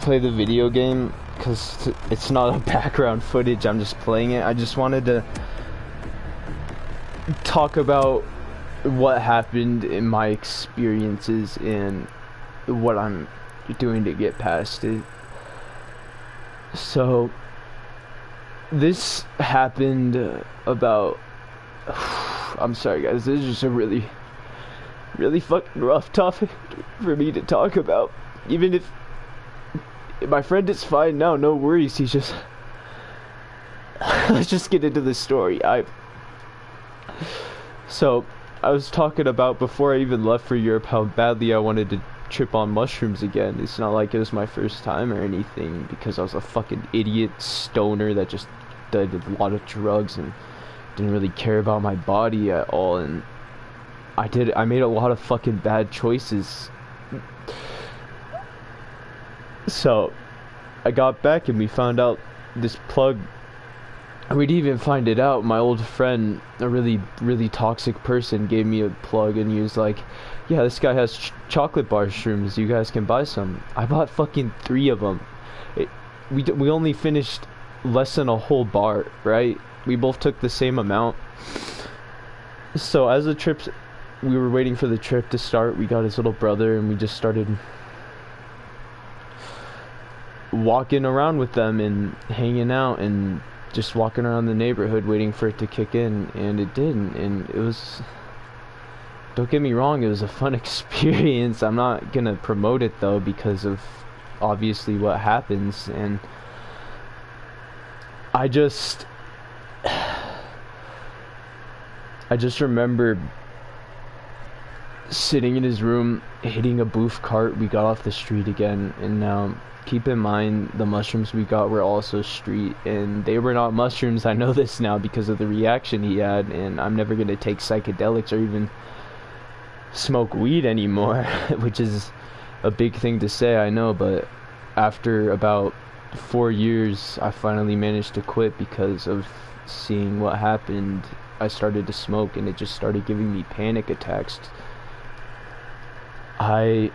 play the video game because it's not a background footage. I'm just playing it. I just wanted to talk about what happened in my experiences and what I'm doing to get past it. So this happened about I'm sorry guys, this is just a really fucking rough topic for me to talk about. Even if my friend is fine now, no worries, he's just let's just get into the story. So I was talking about before I even left for Europe how badly I wanted to trip on mushrooms again. It's not like it was my first time or anything, because I was a fucking idiot stoner that just did a lot of drugs and didn't really care about my body at all, and I made a lot of fucking bad choices. So I got back and we found out this plug. We didn't even find it out. My old friend, a really toxic person, gave me a plug and he was like, yeah, this guy has chocolate bar shrooms, you guys can buy some. I bought fucking 3 of them. We only finished less than a whole bar, right? We both took the same amount. So as the trips, we were waiting for the trip to start, we got his little brother and we just started walking around with them and hanging out and just walking around the neighborhood waiting for it to kick in, and it didn't. And it was, don't get me wrong, it was a fun experience. I'm not gonna promote it though because of obviously what happens. And I just remember sitting in his room hitting a booth cart. We got off the street again, and now keep in mind the mushrooms we got were also street, and they were not mushrooms. I know this now because of the reaction he had, and I'm never gonna take psychedelics or even smoke weed anymore which is a big thing to say, I know, but after about 4 years I finally managed to quit because of seeing what happened. I started to smoke and it just started giving me panic attacks. Alright.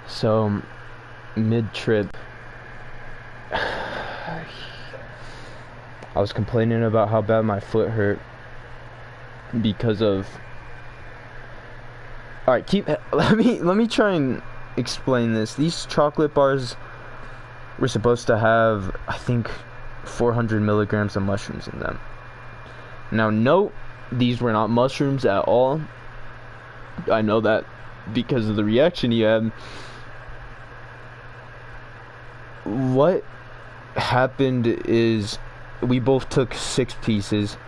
So, mid-trip, I was complaining about how bad my foot hurt because of... Alright, let me try and explain this. These chocolate bars were supposed to have, I think, 400 milligrams of mushrooms in them. Now, note, these were not mushrooms at all. I know that because of the reaction he had. What happened is we both took 6 pieces.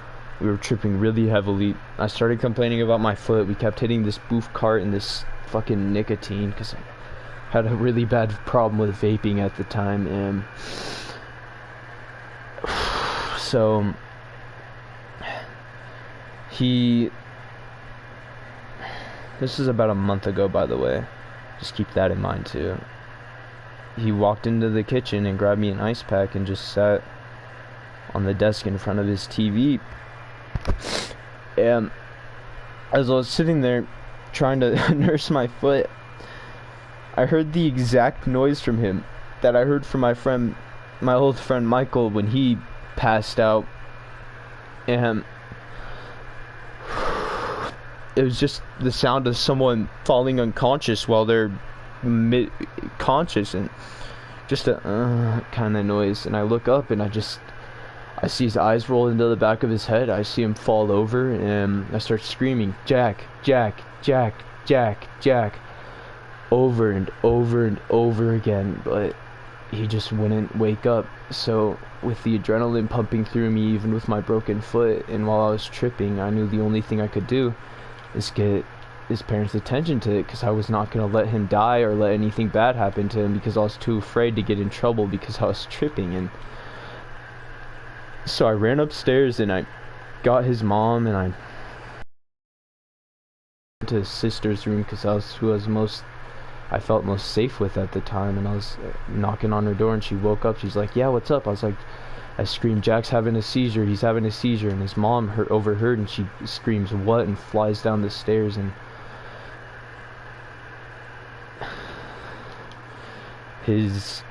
We were tripping really heavily. I started complaining about my foot. We kept hitting this booth cart and this fucking nicotine because I had a really bad problem with vaping at the time. And so this is about a month ago, by the way, just keep that in mind too. He walked into the kitchen and grabbed me an ice pack and just sat on the desk in front of his TV. And as I was sitting there trying to nurse my foot, I heard the exact noise from him that I heard from my old friend Michael when he passed out. And it was just the sound of someone falling unconscious while they're conscious, and just a kind of noise. And I look up and I see his eyes roll into the back of his head. I see him fall over and I start screaming, Jack, Jack, Jack, Jack, Jack, over and over and over again, but he just wouldn't wake up. So with the adrenaline pumping through me, even with my broken foot, and while I was tripping, I knew the only thing I could do is get his parents' attention to it, because I was not going to let him die or let anything bad happen to him, because I was too afraid to get in trouble because I was tripping. And so I ran upstairs and I got his mom and I went to his sister's room because that was who I felt most safe with at the time. And I was knocking on her door and she woke up. She's like, yeah, what's up? I screamed, Jack's having a seizure, he's having a seizure. And his mom overheard, and she screams, what? And flies down the stairs. And his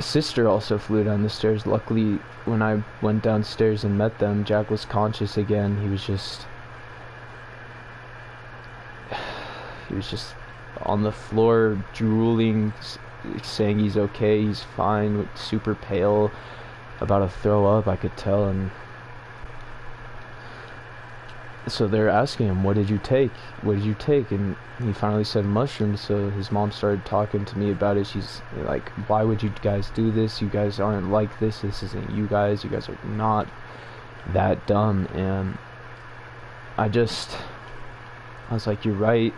sister also flew down the stairs. Luckily, when I went downstairs and met them, Jack was conscious again. He was just on the floor, drooling, saying he's okay, he's fine, super pale, about to throw up, I could tell. And so they're asking him, what did you take? And he finally said mushrooms. So his mom started talking to me about it. She's like, why would you guys do this? You guys aren't like this. This isn't you guys. You guys are not that dumb. And I was like, you're right.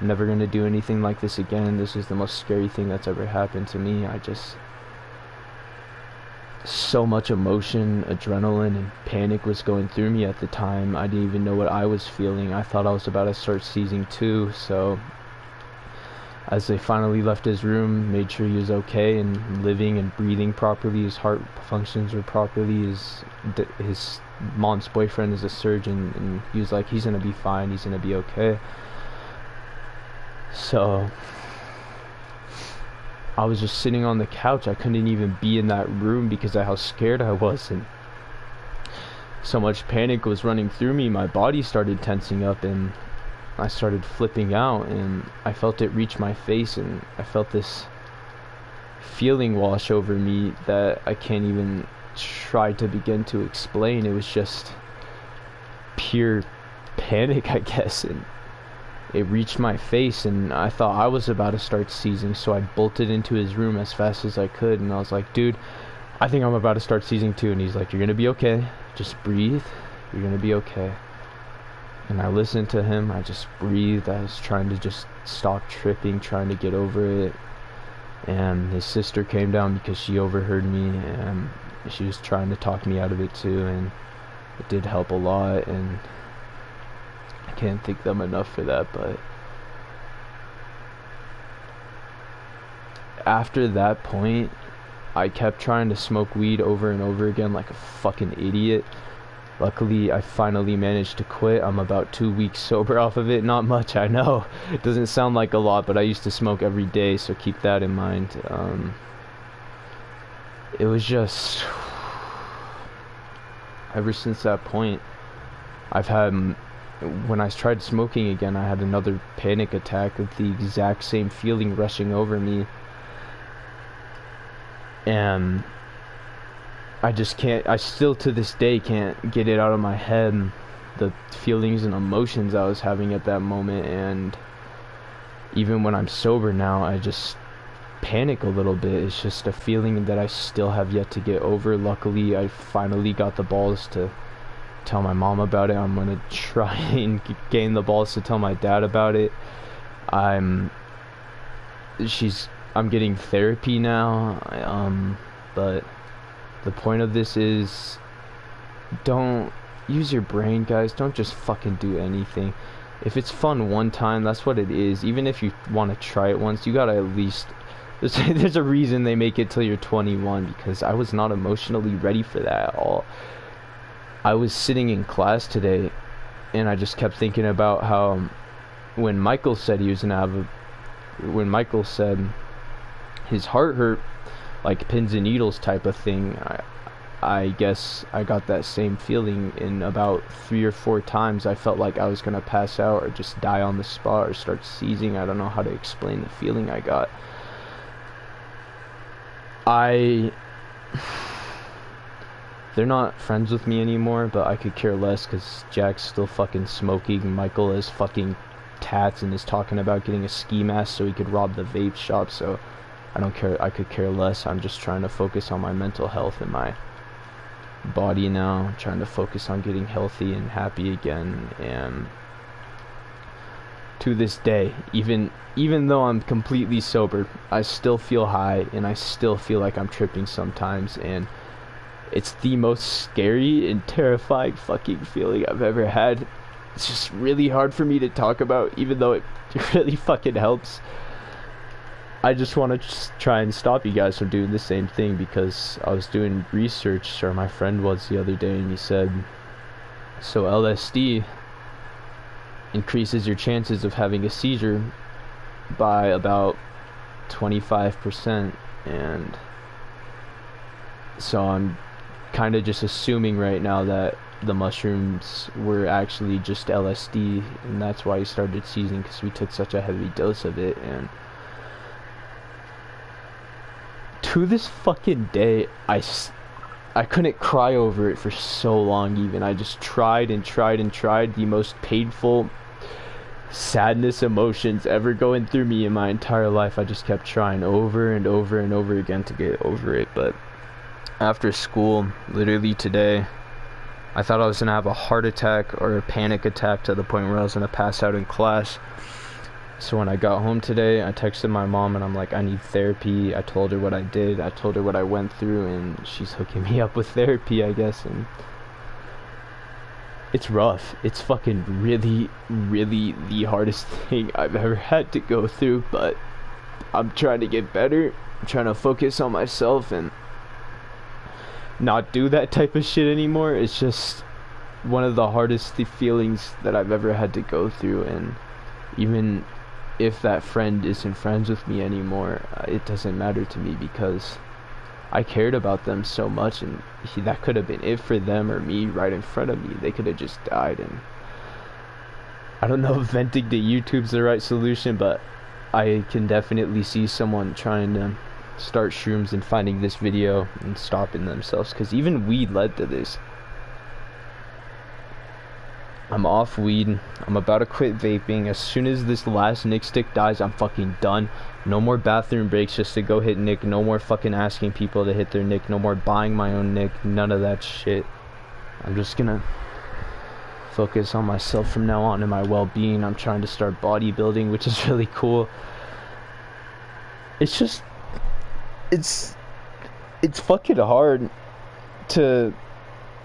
I'm never going to do anything like this again. This is the most scary thing that's ever happened to me. So much emotion, adrenaline, and panic was going through me at the time. I didn't even know what I was feeling. I thought I was about to start seizing too. So as they finally left his room, made sure he was okay and living and breathing properly, his heart functions were properly, his mom's boyfriend is a surgeon, and he was like, he's gonna be fine, he's gonna be okay. So I was just sitting on the couch. I couldn't even be in that room because of how scared I was, and so much panic was running through me. My body started tensing up, and I started flipping out, and I felt it reach my face, and I felt this feeling wash over me that I can't even try to begin to explain. It was just pure panic, I guess, and it reached my face, and I thought I was about to start seizing, so I bolted into his room as fast as I could, and I was like, dude, I think I'm about to start seizing too. And he's like, you're gonna be okay, just breathe, you're gonna be okay. And I listened to him. I just breathed. I was trying to just stop tripping, trying to get over it. And his sister came down because she overheard me, and she was trying to talk me out of it too, and it did help a lot. And I can't thank them enough for that. But after that point, I kept trying to smoke weed over and over again like a fucking idiot. Luckily, I finally managed to quit. I'm about 2 weeks sober off of it. Not much, I know. It doesn't sound like a lot, but I used to smoke every day, so keep that in mind. It was just... ever since that point, I've had... when I tried smoking again, I had another panic attack with the exact same feeling rushing over me. And I just can't, I still to this day can't get it out of my head, the feelings and emotions I was having at that moment. And even when I'm sober now, I just panic a little bit. It's just a feeling that I still have yet to get over. Luckily, I finally got the balls to tell my mom about it. I'm gonna try and gain the balls to tell my dad about it. I'm getting therapy now, but the point of this is, don't use your brain, guys. Don't just fucking do anything. If it's fun one time, that's what it is. Even if you want to try it once, you gotta at least... There's a reason they make it till you're 21, because I was not emotionally ready for that at all. I was sitting in class today, and I just kept thinking about how when Michael said he was gonna have a... when Michael said his heart hurt, like pins and needles type of thing, I guess I got that same feeling. In about 3 or 4 times I felt like I was gonna pass out or just die on the spot or start seizing. I don't know how to explain the feeling I got. They're not friends with me anymore, but I could care less, because Jack's still fucking smoking. Michael is fucking tats and is talking about getting a ski mask so he could rob the vape shop, so I don't care. I could care less. I'm just trying to focus on my mental health and my body now. I'm trying to focus on getting healthy and happy again. And to this day, even though I'm completely sober, I still feel high, and I still feel like I'm tripping sometimes, and it's the most scary and terrifying fucking feeling I've ever had. It's just really hard for me to talk about, even though it really fucking helps. I just want to try and stop you guys from doing the same thing, because I was doing research, or my friend was the other day, and he said, so LSD increases your chances of having a seizure by about 25%, and so I'm kind of just assuming right now that the mushrooms were actually just LSD, and that's why he started seizing, because we took such a heavy dose of it. And to this fucking day, I couldn't cry over it for so long. Even I just tried and tried and tried. The most painful sadness emotions ever going through me in my entire life, I just kept trying over and over and over again to get over it. But after school, literally today, I thought I was gonna have a heart attack or a panic attack to the point where I was gonna pass out in class. So when I got home today, I texted my mom and I'm like, I need therapy. I told her what I did. I told her what I went through, and she's hooking me up with therapy, I guess. And it's rough. It's fucking really, really the hardest thing I've ever had to go through, but I'm trying to get better. I'm trying to focus on myself and not do that type of shit anymore. It's just one of the hardest feelings that I've ever had to go through. And even if that friend isn't friends with me anymore, it doesn't matter to me, because I cared about them so much, and that could have been it for them or me right in front of me. They could have just died. And I don't know if venting to YouTube's the right solution, but I can definitely see someone trying to start shrooms and finding this video and stopping themselves, because even weed led to this. I'm off weed. I'm about to quit vaping. As soon as this last Nick stick dies, I'm fucking done. No more bathroom breaks just to go hit Nick. No more fucking asking people to hit their Nick. No more buying my own Nick. None of that shit. I'm just gonna focus on myself from now on and my well-being. I'm trying to start bodybuilding, which is really cool. It's just, it's fucking hard to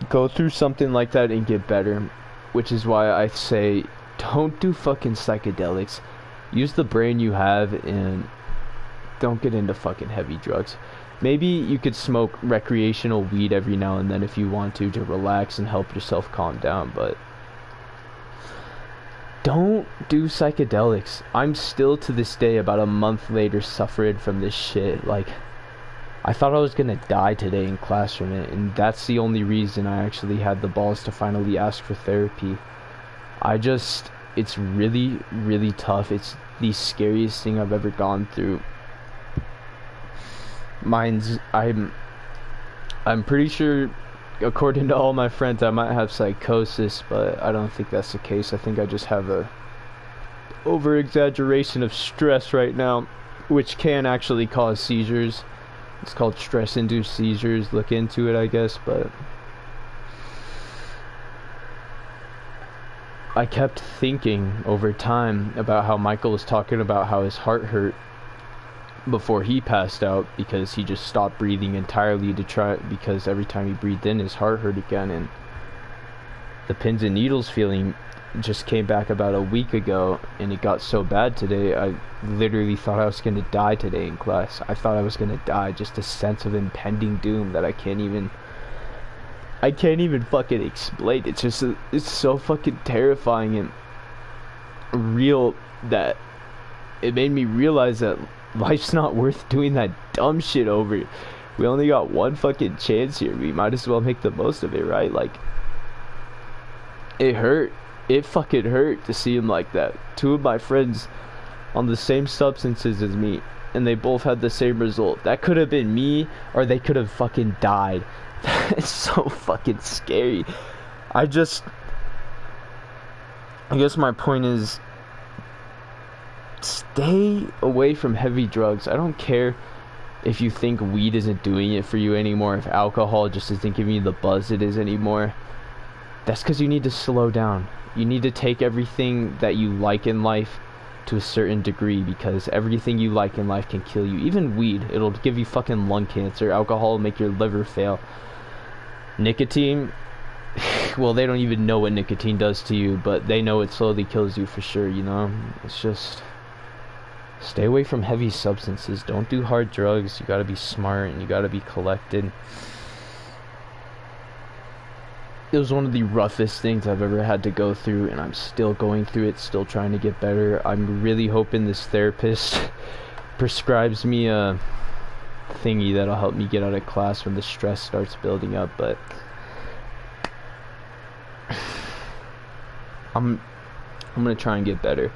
go through something like that and get better. Which is why I say, don't do fucking psychedelics. Use the brain you have and don't get into fucking heavy drugs. Maybe you could smoke recreational weed every now and then if you want to relax and help yourself calm down, but don't do psychedelics. I'm still to this day, about a month later, suffering from this shit. Like, I thought I was gonna die today in class from it, and that's the only reason I actually had the balls to finally ask for therapy. It's really, really tough. It's the scariest thing I've ever gone through. I'm pretty sure, according to all my friends, I might have psychosis, but I don't think that's the case. I think I just have a over-exaggeration of stress right now, which can actually cause seizures. It's called stress-induced seizures. Look into it, I guess. But I kept thinking over time about how Michael was talking about how his heart hurt before he passed out, because he just stopped breathing entirely because every time he breathed in, his heart hurt again. And the pins and needles feeling just came back about a week ago, and it got so bad today, I literally thought I was gonna die today in class. I thought I was gonna die. Just a sense of impending doom that I can't even fucking explain. It's just it's so fucking terrifying and real that it made me realize that life's not worth doing that dumb shit over. We only got one fucking chance here. We might as well make the most of it, right? Like, it hurt. It fucking hurt to see him like that. Two of my friends on the same substances as me, and they both had the same result. That could have been me, or they could have fucking died. It's so fucking scary. I guess my point is, stay away from heavy drugs. I don't care if you think weed isn't doing it for you anymore, if alcohol just isn't giving you the buzz it is anymore. That's because you need to slow down. You need to take everything that you like in life to a certain degree, because everything you like in life can kill you. Even weed, it'll give you fucking lung cancer. Alcohol will make your liver fail. Nicotine, well, they don't even know what nicotine does to you, but they know it slowly kills you for sure, you know? It's just, stay away from heavy substances. Don't do hard drugs. You gotta be smart and you gotta be collected. It was one of the roughest things I've ever had to go through, and I'm still going through it, still trying to get better. I'm really hoping this therapist prescribes me a thingy that'll help me get out of class when the stress starts building up, but I'm gonna try and get better.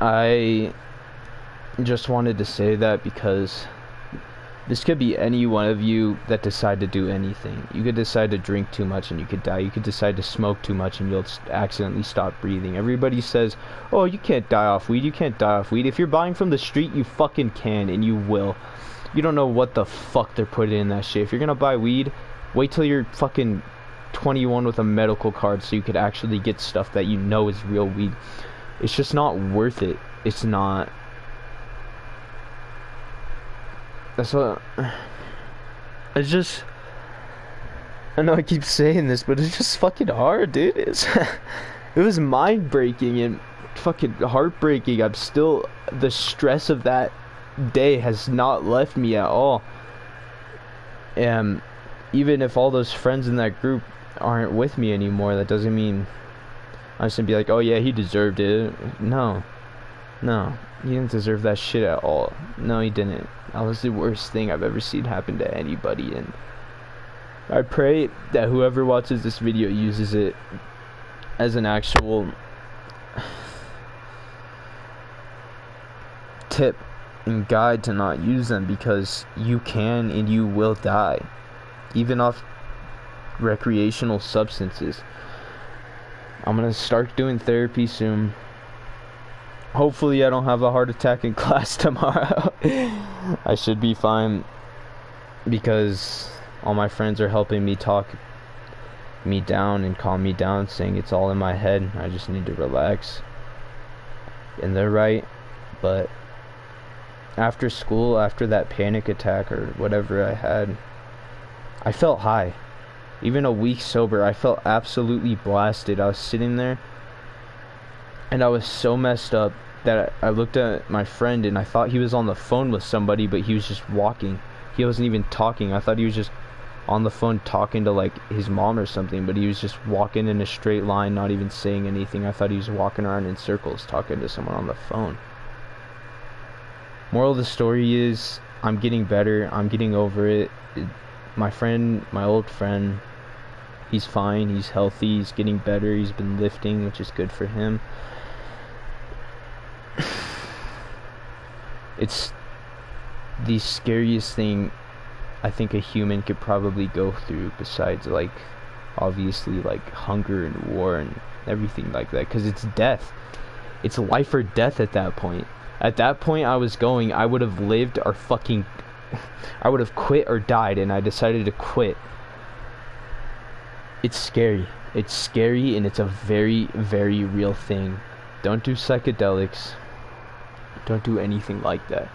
I just wanted to say that because this could be any one of you that decide to do anything. You could decide to drink too much and you could die. You could decide to smoke too much and you'll accidentally stop breathing. Everybody says, oh, you can't die off weed. You can't die off weed. If you're buying from the street, you fucking can, and you will. You don't know what the fuck they're putting in that shit. If you're gonna buy weed, wait till you're fucking 21 with a medical card so you could actually get stuff that you know is real weed. It's just not worth it. It's not. That's what. It's just. I know I keep saying this, but it's just fucking hard, dude. It was mind breaking and fucking heartbreaking. I'm still. The stress of that day has not left me at all. And even if all those friends in that group aren't with me anymore, that doesn't mean I'm just gonna be like, oh yeah, he deserved it. No, he didn't deserve that shit at all. No, he didn't. That was the worst thing I've ever seen happen to anybody, and I pray that whoever watches this video uses it as an actual tip and guide to not use them, because you can and you will die, even off recreational substances. I'm gonna start doing therapy soon. Hopefully I don't have a heart attack in class tomorrow. I should be fine, because all my friends are helping me talk me down and calm me down, saying it's all in my head, I just need to relax. And they're right, but after school, after that panic attack or whatever I had, I felt high. Even a week sober, I felt absolutely blasted. I was sitting there and I was so messed up that I looked at my friend and I thought he was on the phone with somebody, but he was just walking. He wasn't even talking. I thought he was just on the phone talking to like his mom or something, but he was just walking in a straight line, not even saying anything. I thought he was walking around in circles talking to someone on the phone. Moral of the story is, I'm getting better. I'm getting over it. My friend, my old friend, he's fine. He's healthy. He's getting better. He's been lifting, which is good for him. It's the scariest thing I think a human could probably go through, besides like obviously like hunger and war and everything like that, because it's death. It's life or death at that point. At that point I would have lived or fucking I would have quit or died, and I decided to quit. It's scary. It's scary, and it's a very, very real thing. Don't do psychedelics. Don't do anything like that.